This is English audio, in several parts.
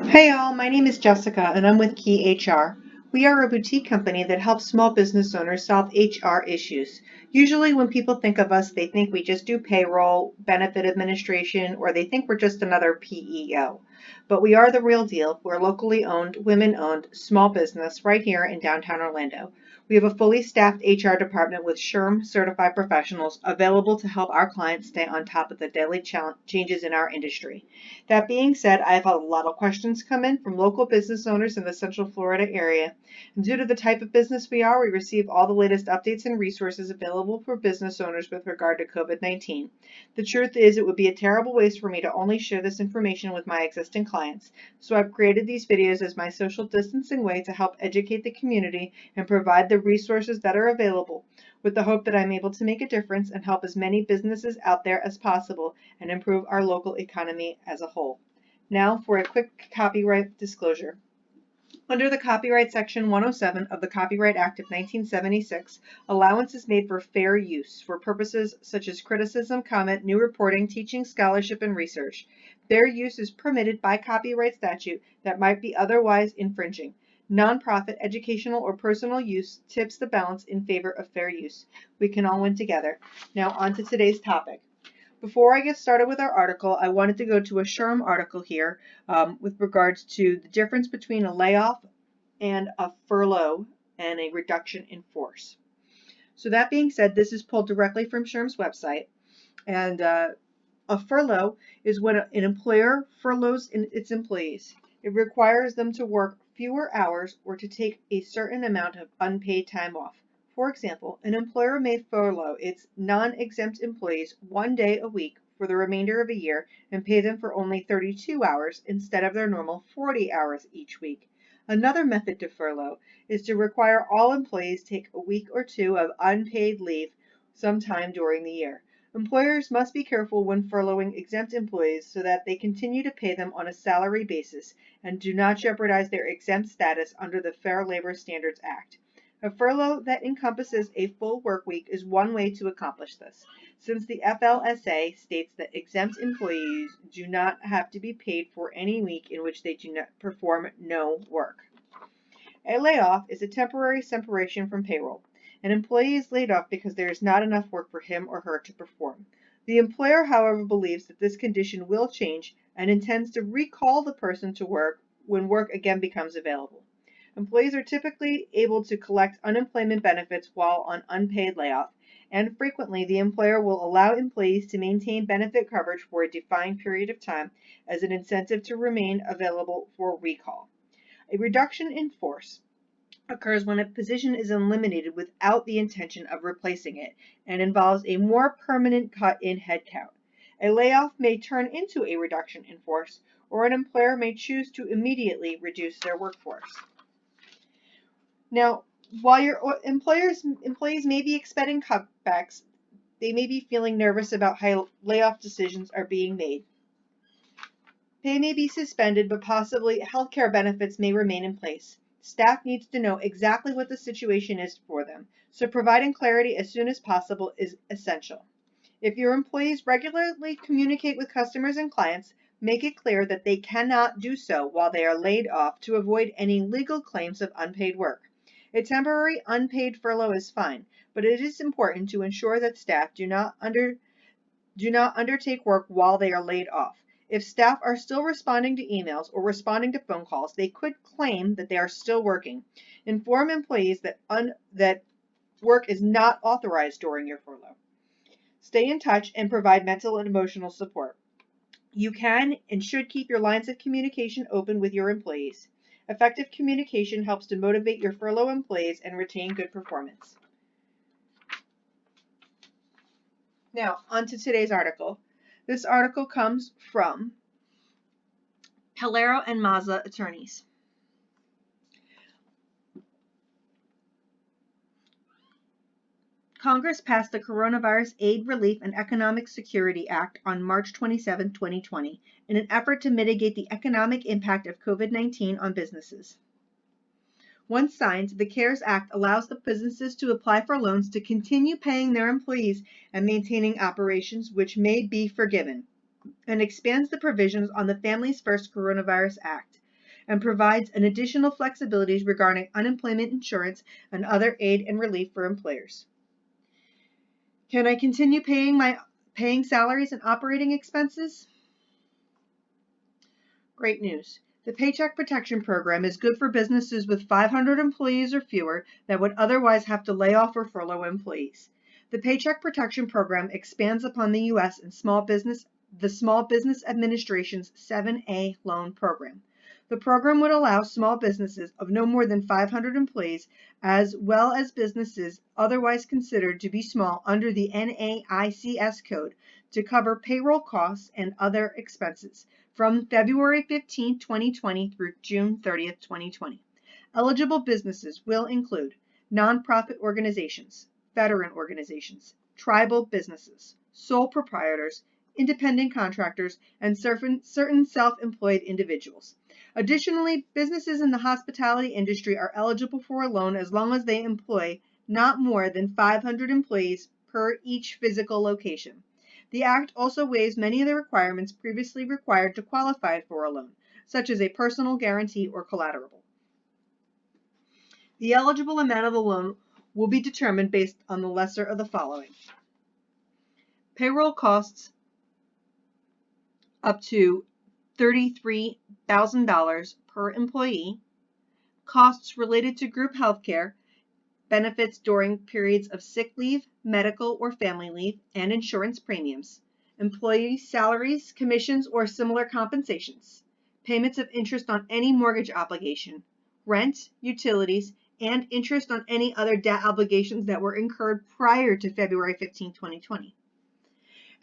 Hey all, my name is Jessica and I'm with Key HR. We are a boutique company that helps small business owners solve HR issues. Usually when people think of us, they think we just do payroll, benefit administration, or they think we're just another PEO. But we are the real deal. We're locally owned, women-owned, small business right here in downtown Orlando. We have a fully staffed HR department with SHRM certified professionals available to help our clients stay on top of the daily changes in our industry. That being said, I've had a lot of questions come in from local business owners in the Central Florida area. And due to the type of business we are, we receive all the latest updates and resources available for business owners with regard to COVID-19. The truth is, it would be a terrible waste for me to only share this information with my existing clients. So I've created these videos as my social distancing way to help educate the community and provide the resources that are available, with the hope that I'm able to make a difference and help as many businesses out there as possible and improve our local economy as a whole. Now for a quick copyright disclosure. Under the Copyright Section 107 of the Copyright Act of 1976, allowance is made for fair use for purposes such as criticism, comment, new reporting, teaching, scholarship, and research. Fair use is permitted by copyright statute that might be otherwise infringing. Nonprofit, educational, or personal use tips the balance in favor of fair use. We can all win together. Now on to today's topic. Before I get started with our article, I wanted to go to a SHRM article here with regards to the difference between a layoff and a furlough and a reduction in force. So that being said, this is pulled directly from SHRM's website, and a furlough is when an employer furloughs its employees. It requires them to work fewer hours or to take a certain amount of unpaid time off. For example, an employer may furlough its non-exempt employees 1 day a week for the remainder of a year and pay them for only 32 hours instead of their normal 40 hours each week. Another method to furlough is to require all employees take a week or two of unpaid leave sometime during the year. Employers must be careful when furloughing exempt employees so that they continue to pay them on a salary basis and do not jeopardize their exempt status under the Fair Labor Standards Act. A furlough that encompasses a full work week is one way to accomplish this, since the FLSA states that exempt employees do not have to be paid for any week in which they do not perform no work. A layoff is a temporary separation from payroll. An employee is laid off because there is not enough work for him or her to perform. The employer, however, believes that this condition will change and intends to recall the person to work when work again becomes available. Employees are typically able to collect unemployment benefits while on unpaid layoff, and frequently the employer will allow employees to maintain benefit coverage for a defined period of time as an incentive to remain available for recall. A reduction in force occurs when a position is eliminated without the intention of replacing it and involves a more permanent cut in headcount. A layoff may turn into a reduction in force, or an employer may choose to immediately reduce their workforce. Now, while your employees may be expecting cutbacks, they may be feeling nervous about how layoff decisions are being made. Pay may be suspended, but possibly healthcare benefits may remain in place. Staff needs to know exactly what the situation is for them, so providing clarity as soon as possible is essential. If your employees regularly communicate with customers and clients, make it clear that they cannot do so while they are laid off to avoid any legal claims of unpaid work. A temporary unpaid furlough is fine, but it is important to ensure that staff do not undertake work while they are laid off. If staff are still responding to emails or responding to phone calls, they could claim that they are still working. Inform employees that work is not authorized during your furlough. Stay in touch and provide mental and emotional support. You can and should keep your lines of communication open with your employees. Effective communication helps to motivate your furlough employees and retain good performance. Now, on to today's article. This article comes from Piliero and Mazza attorneys. Congress passed the Coronavirus Aid, Relief, and Economic Security Act on March 27, 2020, in an effort to mitigate the economic impact of COVID-19 on businesses. Once signed, the CARES Act allows the businesses to apply for loans to continue paying their employees and maintaining operations, which may be forgiven, and expands the provisions on the Families First Coronavirus Act. and provides an additional flexibilities regarding unemployment insurance and other aid and relief for employers. Can I continue paying salaries and operating expenses? Great news. The Paycheck Protection Program is good for businesses with 500 employees or fewer that would otherwise have to lay off or furlough employees. The Paycheck Protection Program expands upon the U.S. and the Small Business Administration's 7A loan program. The program would allow small businesses of no more than 500 employees, as well as businesses otherwise considered to be small under the NAICS code, to cover payroll costs and other expenses from February 15, 2020 through June 30, 2020. Eligible businesses will include nonprofit organizations, veteran organizations, tribal businesses, sole proprietors, independent contractors, and certain self-employed individuals. Additionally, businesses in the hospitality industry are eligible for a loan as long as they employ not more than 500 employees per each physical location. The Act also waives many of the requirements previously required to qualify for a loan, such as a personal guarantee or collateral. The eligible amount of the loan will be determined based on the lesser of the following: payroll costs up to $33,000 per employee, costs related to group health care, benefits during periods of sick leave, medical or family leave, and insurance premiums, employee salaries, commissions, or similar compensations, payments of interest on any mortgage obligation, rent, utilities, and interest on any other debt obligations that were incurred prior to February 15, 2020.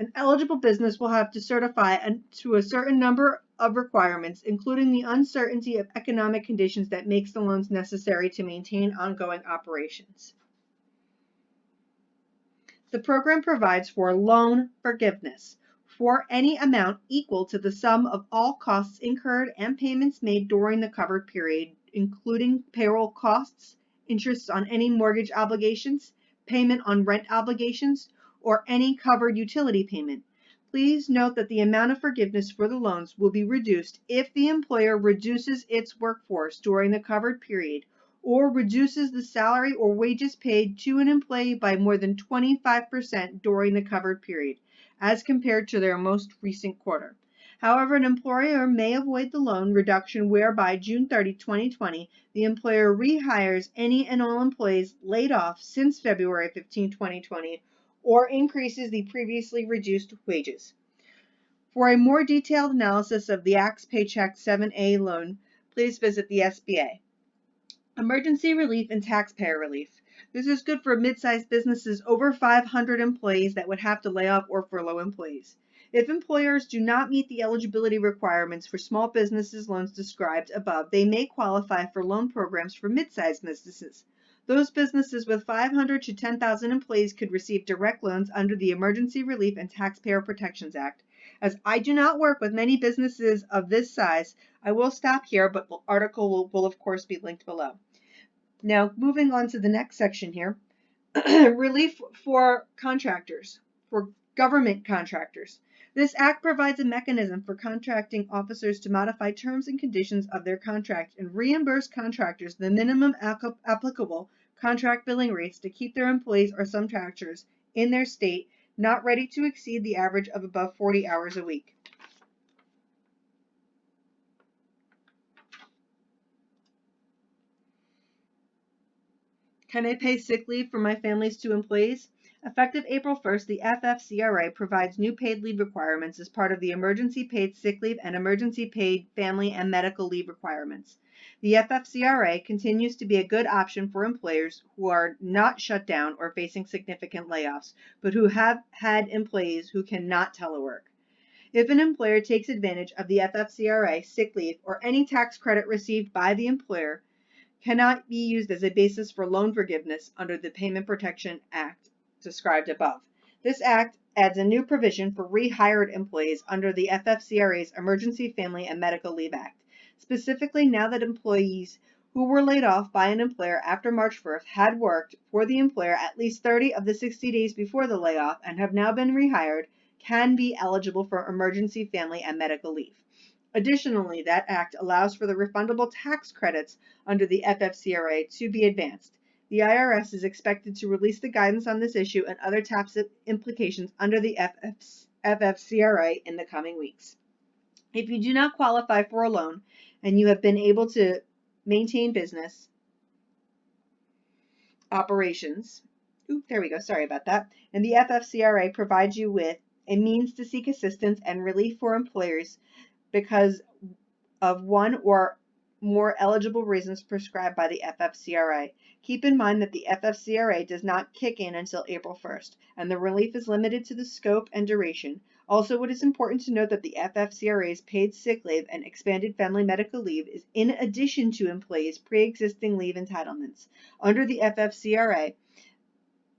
An eligible business will have to certify to a certain number of requirements, including the uncertainty of economic conditions that makes the loans necessary to maintain ongoing operations. The program provides for loan forgiveness for any amount equal to the sum of all costs incurred and payments made during the covered period, including payroll costs, interest on any mortgage obligations, payment on rent obligations, or any covered utility payment. Please note that the amount of forgiveness for the loans will be reduced if the employer reduces its workforce during the covered period or reduces the salary or wages paid to an employee by more than 25% during the covered period, as compared to their most recent quarter. However, an employer may avoid the loan reduction whereby June 30, 2020, the employer rehires any and all employees laid off since February 15, 2020, or increases the previously reduced wages. For a more detailed analysis of the Act's Paycheck 7A loan, please visit the SBA. Emergency relief and taxpayer relief. This is good for mid-sized businesses over 500 employees that would have to lay off or furlough employees. If employers do not meet the eligibility requirements for small businesses loans described above, they may qualify for loan programs for mid-sized businesses. Those businesses with 500 to 10,000 employees could receive direct loans under the Emergency Relief and Taxpayer Protections Act. As I do not work with many businesses of this size, I will stop here, but the article will of course be linked below. Now, moving on to the next section here, relief for contractors, for government contractors. This act provides a mechanism for contracting officers to modify terms and conditions of their contract and reimburse contractors the minimum applicable contract billing rates to keep their employees or subcontractors in their state not ready to exceed the average of above 40 hours a week. Can I pay sick leave for my family's 2 employees? Effective April 1st, the FFCRA provides new paid leave requirements as part of the Emergency Paid Sick Leave and Emergency Paid Family and Medical Leave requirements. The FFCRA continues to be a good option for employers who are not shut down or facing significant layoffs, but who have had employees who cannot telework. If an employer takes advantage of the FFCRA, sick leave, or any tax credit received by the employer, cannot be used as a basis for loan forgiveness under the Payment Protection Act described above. This act adds a new provision for rehired employees under the FFCRA's Emergency Family and Medical Leave Act. Specifically, now that employees who were laid off by an employer after March 1st had worked for the employer at least 30 of the 60 days before the layoff and have now been rehired, can be eligible for emergency family and medical leave. Additionally, that act allows for the refundable tax credits under the FFCRA to be advanced. The IRS is expected to release the guidance on this issue and other tax implications under the FFCRA in the coming weeks. If you do not qualify for a loan and you have been able to maintain business operations, there we go, sorry about that, and the FFCRA provides you with a means to seek assistance and relief for employers because of one or more eligible reasons prescribed by the FFCRA. Keep in mind that the FFCRA does not kick in until April 1st, and the relief is limited to the scope and duration. Also, it is important to note that the FFCRA's paid sick leave and expanded family medical leave is in addition to employees' pre-existing leave entitlements. Under the FFCRA,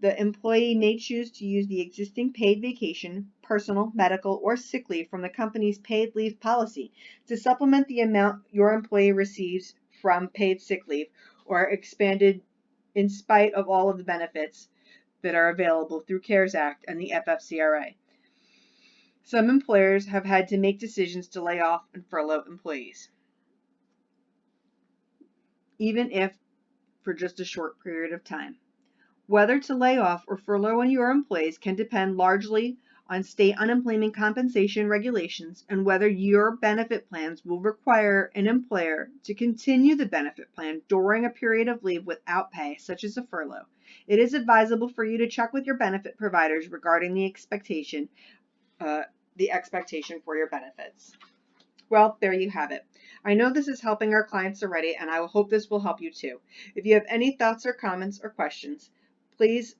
the employee may choose to use the existing paid vacation, personal, medical, or sick leave from the company's paid leave policy to supplement the amount your employee receives from paid sick leave or expanded in spite of all of the benefits that are available through CARES Act and the FFCRA. Some employers have had to make decisions to lay off and furlough employees, even if for just a short period of time. Whether to lay off or furlough your employees can depend largely on state unemployment compensation regulations and whether your benefit plans will require an employer to continue the benefit plan during a period of leave without pay, such as a furlough. It is advisable for you to check with your benefit providers regarding the expectation for your benefits. Well, there you have it. I know this is helping our clients already, and I hope this will help you too. If you have any thoughts or comments or questions, please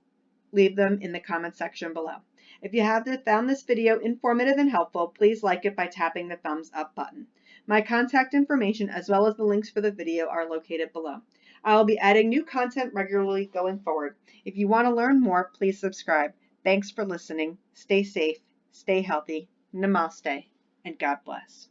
leave them in the comment section below. If you have found this video informative and helpful, please like it by tapping the thumbs up button. My contact information as well as the links for the video are located below. I will be adding new content regularly going forward. If you want to learn more, please subscribe. Thanks for listening. Stay safe, stay healthy, namaste, and God bless.